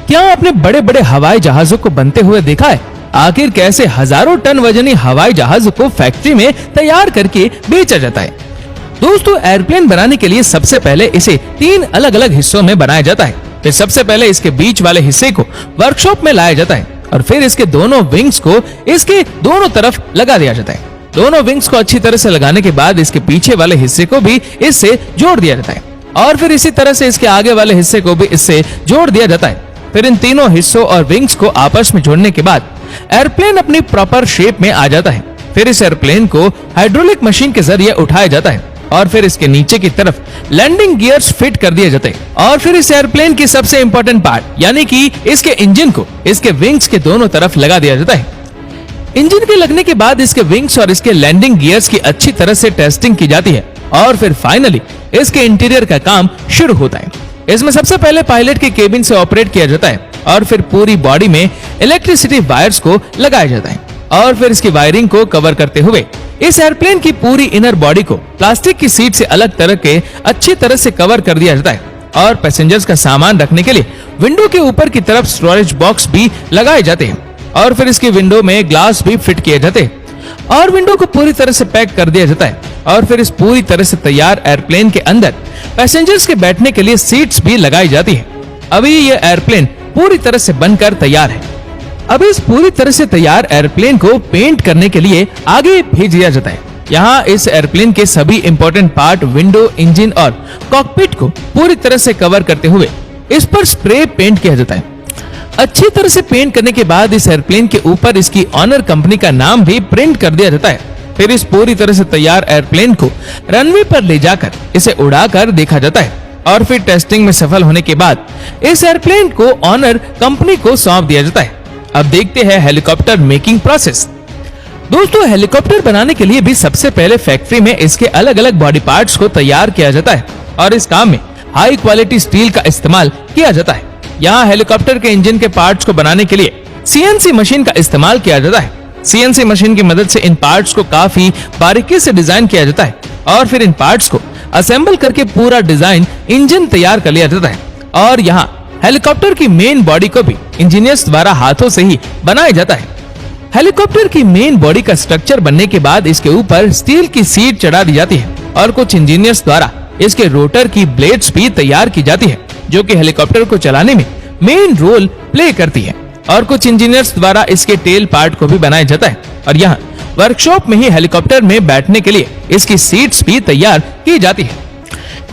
क्या आपने बड़े बड़े हवाई जहाजों को बनते हुए देखा है? आखिर कैसे हजारों टन वजनी हवाई जहाजों को फैक्ट्री में तैयार करके बेचा जाता है? दोस्तों, एयरप्लेन बनाने के लिए सबसे पहले इसे 3 अलग अलग हिस्सों में बनाया जाता है। फिर सबसे पहले इसके बीच वाले हिस्से को वर्कशॉप में लाया जाता है और फिर इसके दोनों विंग्स को इसके दोनों तरफ लगा दिया जाता है। दोनों विंग्स को अच्छी तरह से लगाने के बाद इसके पीछे वाले हिस्से को भी इससे जोड़ दिया जाता है और फिर इसी तरह से इसके आगे वाले हिस्से को भी इससे जोड़ दिया जाता है। फिर इन तीनों हिस्सों और विंग्स को आपस में जोड़ने के बाद एयरप्लेन अपनी प्रॉपर शेप में आ जाता है। फिर इस एयरप्लेन को हाइड्रोलिक मशीन के जरिए उठाया जाता है और फिर इसके नीचे की तरफ लैंडिंग गियर्स फिट कर दिए जाते हैं और फिर इस एयरप्लेन की सबसे इंपॉर्टेंट पार्ट यानी कि इसके इंजन को इसके विंग्स के दोनों तरफ लगा दिया जाता है। इंजन के लगने के बाद इसके विंग्स और इसके लैंडिंग गियर्स की अच्छी तरह से टेस्टिंग की जाती है और फिर फाइनली इसके इंटीरियर का काम शुरू होता है। इसमें सबसे पहले पायलट के केबिन से ऑपरेट किया जाता है और फिर पूरी बॉडी में इलेक्ट्रिसिटी वायर्स को लगाया जाता है और फिर इसकी वायरिंग को कवर करते हुए इस एयरप्लेन की पूरी इनर बॉडी को प्लास्टिक की सीट से अलग तरह के अच्छी तरह से कवर कर दिया जाता है और पैसेंजर्स का सामान रखने के लिए विंडो के ऊपर की तरफ स्टोरेज बॉक्स भी लगाए जाते हैं और फिर इसकी विंडो में ग्लास भी फिट किए जाते हैं और विंडो को पूरी तरह से पैक कर दिया जाता है और फिर इस पूरी तरह से तैयार एयरप्लेन के अंदर पैसेंजर्स के बैठने के लिए सीट्स भी लगाई जाती है। अभी ये एयरप्लेन पूरी तरह से बनकर तैयार है। अब इस पूरी तरह से तैयार एयरप्लेन को पेंट करने के लिए आगे भेज दिया जाता है। यहाँ इस एयरप्लेन के सभी इंपॉर्टेंट पार्ट विंडो, इंजन और कॉकपिट को पूरी तरह से कवर करते हुए इस पर स्प्रे पेंट किया जाता है। अच्छी तरह से पेंट करने के बाद इस एयरप्लेन के ऊपर इसकी ऑनर कंपनी का नाम भी प्रिंट कर दिया जाता है। फिर इस पूरी तरह से तैयार एयरप्लेन को रनवे पर ले जाकर इसे उड़ाकर देखा जाता है और फिर टेस्टिंग में सफल होने के बाद इस एयरप्लेन को ऑनर कंपनी को सौंप दिया जाता है। अब देखते हैं हेलीकॉप्टर मेकिंग प्रोसेस। दोस्तों, हेलीकॉप्टर बनाने के लिए भी सबसे पहले फैक्ट्री में इसके अलग अलग बॉडी पार्ट्स को तैयार किया जाता है और इस काम में हाई क्वालिटी स्टील का इस्तेमाल किया जाता है। यहाँ हेलीकॉप्टर के इंजन के पार्ट्स को बनाने के लिए सीएनसी मशीन का इस्तेमाल किया जाता है। सीएनसी मशीन की मदद से इन पार्ट्स को काफी बारीकी से डिजाइन किया जाता है और फिर इन पार्ट्स को असेंबल करके पूरा डिजाइन इंजन तैयार कर लिया जाता है और यहाँ हेलीकॉप्टर की मेन बॉडी को भी इंजीनियर्स द्वारा हाथों से ही बनाया जाता है। हेलीकॉप्टर की मेन बॉडी का स्ट्रक्चर बनने के बाद इसके ऊपर स्टील की सीट चढ़ा दी जाती है और कुछ इंजीनियर्स द्वारा इसके रोटर की ब्लेड्स भी तैयार की जाती है जो कि हेलीकॉप्टर को चलाने में मेन रोल प्ले करती है और कुछ इंजीनियर्स द्वारा इसके टेल पार्ट को भी बनाया जाता है और यहाँ वर्कशॉप में ही हेलीकॉप्टर में बैठने के लिए इसकी सीट्स भी तैयार की जाती है।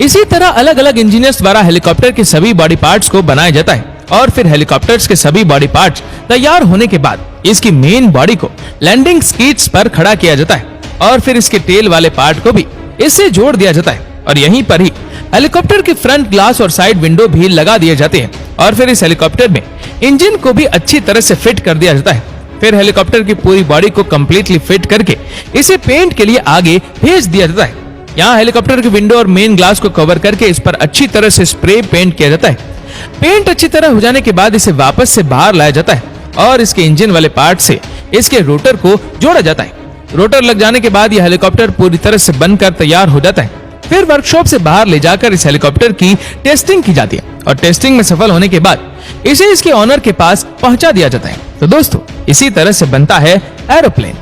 इसी तरह अलग अलग इंजीनियर्स द्वारा हेलीकॉप्टर के सभी बॉडी पार्ट्स को बनाया जाता है और फिर हेलीकॉप्टर्स के सभी बॉडी पार्ट्स तैयार होने के बाद इसकी मेन बॉडी को लैंडिंग स्किड्स पर खड़ा किया जाता है और फिर इसके टेल वाले पार्ट को भी इससे जोड़ दिया जाता है और यहीं पर ही हेलीकॉप्टर के फ्रंट ग्लास और साइड विंडो भी लगा दिए जाते हैं और फिर इस हेलीकॉप्टर में इंजन को भी अच्छी तरह से फिट कर दिया जाता है। फिर हेलीकॉप्टर की पूरी बॉडी को कंप्लीटली फिट करके इसे पेंट के लिए आगे भेज दिया जाता है। यहाँ हेलीकॉप्टर की विंडो और मेन ग्लास को कवर करके इस पर अच्छी तरह से स्प्रे पेंट किया जाता है। पेंट अच्छी तरह हो जाने के बाद इसे वापस से बाहर लाया जाता है और इसके इंजन वाले पार्ट से इसके रोटर को जोड़ा जाता है। रोटर लग जाने के बाद यह हेलीकॉप्टर पूरी तरह से बनकर तैयार हो जाता है। फिर वर्कशॉप से बाहर ले जाकर इस हेलीकॉप्टर की टेस्टिंग की जाती है और टेस्टिंग में सफल होने के बाद इसे इसके ऑनर के पास पहुंचा दिया जाता है। तो दोस्तों, इसी तरह से बनता है एरोप्लेन।